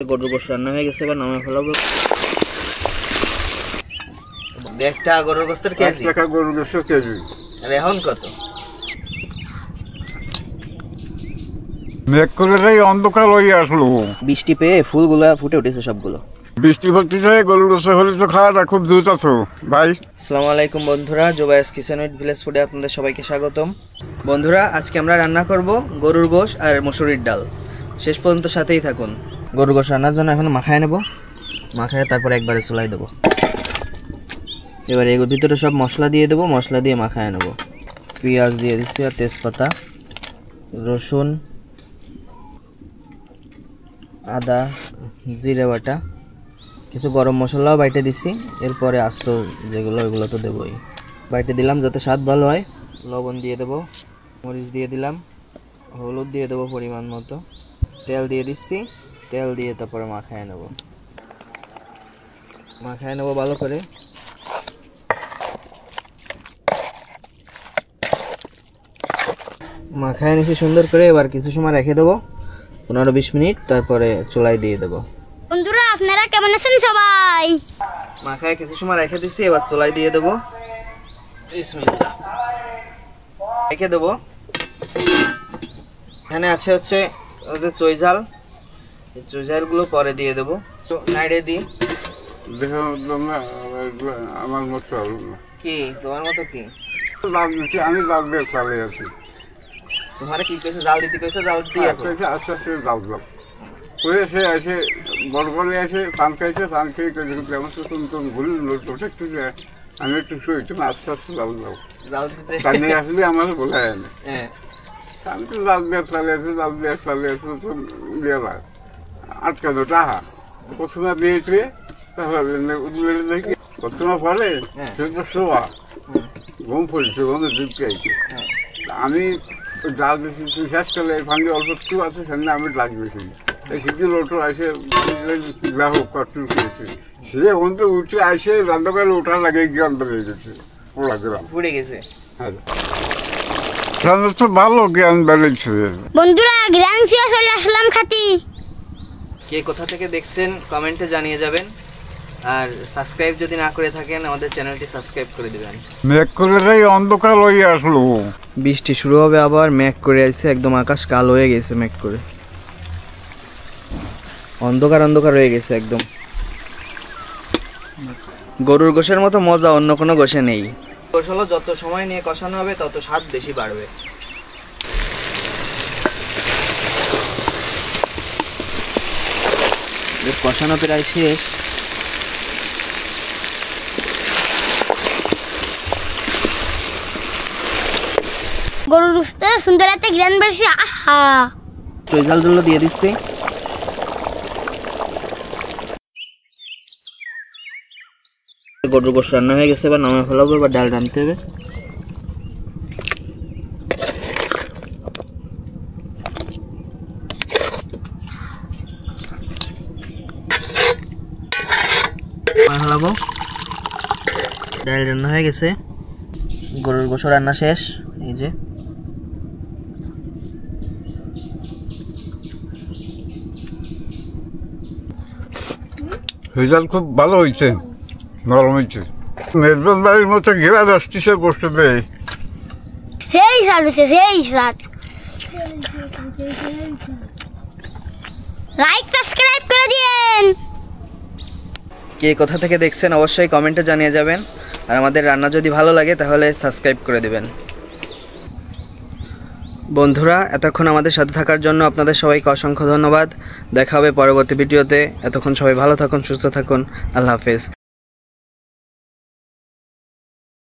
গরুর গোশত রান্না হয়ে গেছে, এবার নামে ফেলাবো। 1.5 টাকা গরুর গোশতের কেজি। 1 টাকা গরুর গোশত কেজি। আর এখন কত? মেঘ করে অন্ধকার হয়ে আসলো। বৃষ্টি পেয়ে ফুলগুলা ফুটে উঠেছে সবগুলো। বৃষ্টি পড়তেছে, গরুর গোশত হলে তো খাওয়াটা খুব দ্রুত আছো ভাই। আসসালামু আলাইকুম বন্ধুরা, জোবায়েস কিচেন উইথ ভিলেজ ফুডে আপনাদের সবাইকে স্বাগতম। বন্ধুরা, আজকে আমরা রান্না করব গরুর গোশত আর মসুরির ডাল। শেষ পর্যন্ত সাথেই থাকুন। গরুর গোশত রান্নার জন্য এখন মাখায় নেব, মাখায় তারপরে একবারে চুলায় দেবো। এবার এর ভিতরে সব মশলা দিয়ে দেবো, মশলা দিয়ে মাখায় নেব। পেঁয়াজ দিয়ে দিচ্ছি আর তেজপাতা, রসুন, আদা, জিরে বাটা, কিছু গরম মশলাও বাইটে দিচ্ছি। এরপরে আস্ত যেগুলো ওইগুলো তো দেবোই, বাইটে দিলাম যাতে স্বাদ ভালো হয়। লবণ দিয়ে দেবো, মরিচ দিয়ে দিলাম, হলুদ দিয়ে দেবো পরিমাণ মতো, তেল দিয়ে দিচ্ছি। তেল দিয়ে তারপরে মাখায় নেব, মাখায় নেব ভালো করে। মাখায় নিচ্ছি সুন্দর করে। এবার কিছু সময় রেখে দেবো, 15-20 মিনিট, তারপরে চুলায় দিয়ে দেবো। বন্ধুরা, আপনারা কেমন আছেন সবাই? মাখায় কিছু সময় রেখে দিচ্ছি, এবার চুলায় দিয়ে দেবো। বিসমিল্লাহ, রেখে দেবো। এখানে আছে হচ্ছে ওদের চৈঝাল, এই চৈঝালগুলো পরে দিয়ে দেবো। নাইড়ে দিই। আমার মতো কি তোমার মতো? কি আমি জাল দিয়ে চালিয়ে আছি। তোমার কি কইছে? জাল দিতে কইছে? জাল দিয়ে আছো? আস্তে আস্তে জাল দাও করে এসে এসে বড় বড় এসে পান খাইছে, পান খেয়ে কেমন তুমি ঘুরে লোটে আমি একটু শুই, তুমি আস্তে আস্তে জাল দাও। জাল দিতে পানি আসলে আমার বলে না। হ্যাঁ, আমি তো জাল দিয়ে চালিয়ে আছি, জাল দিয়ে চালিয়ে আছি। তো দিয়ে আটকানো টাহা প্রথমে দিয়েছে, তারপরে দেখি প্রথমে পরে সেটা শোয়া ঘুম পড়েছে, ঘুমে ঢুকে আইছে। আমি জাল দিয়েছি, তুই শেষ করলে ভাঙে অল্প একটু আছে, সেখানে আমি ডাক দিয়েছি। এই সিটি লোটো আসে গ্রাহক কাটুন খেয়েছে, সে ওখান থেকে উঠে আসে রান্নাকালে ওঠা লাগে গ্রাম বেড়ে গেছে, পোড়া গ্রাম পুড়ে গেছে। হ্যাঁ, রান্না তো ভালো জ্ঞান বেড়েছে। বন্ধুরা, গ্রাম ছিল চলে আসলাম খাতি। কে কোথা থেকে দেখছেন কমেন্টে জানিয়ে যাবেন। আর সাবস্ক্রাইব যদি না করে থাকেন আমাদের চ্যানেলটি সাবস্ক্রাইব করে দিবেন। মেঘ করে অন্ধকার হয়ে আসলো। বৃষ্টি শুরু হবে, আবার মেঘ করে আসছে, একদম আকাশ কালো হয়ে গেছে। মেঘ করে অন্ধকার অন্ধকার হয়ে গেছে একদম। গরুর গোশের মতো মজা অন্য কোনো গোশে নেই। গোশ হলো যত সময় নিয়ে কষানো হবে তত স্বাদ বেশি বাড়বে। কষানো প্রায় শেষ। গরুর গোশত সুন্দর একটা গ্রান বেশি। আহা, চৈঝালগুলো দিয়ে দিচ্ছি। গরুর গোশত রান্না হয়ে গেছে, এবার নামে ফেলাবো। এবার ডাল রাঁধতে হবে। ফেলাবো। ডাল রান্না হয়ে গেছে, গরুর গোশত রান্না শেষ। এই যে রেজাল্ট খুব ভালো হয়েছে, নরম হয়েছে। মেজবান বাড়ির মতো ঘেরা আসতেছে বসতে দেয়। সেই স্বাদ হচ্ছে, সেই স্বাদ। লাইক সাবস্ক্রাইব করে দিয়েন। কে কোথা থেকে দেখছেন অবশ্যই কমেন্টে জানিয়ে যাবেন। আর আমাদের রান্না যদি ভালো লাগে তাহলে সাবস্ক্রাইব করে দেবেন। বন্ধুরা, এতক্ষণ আমাদের সাথে থাকার জন্য আপনাদের সবাইকে অসংখ্য ধন্যবাদ। দেখা হবে পরবর্তী ভিডিওতে। এতক্ষণ সবাই ভালো থাকুন, সুস্থ থাকুন। আল্লাহ হাফেজ।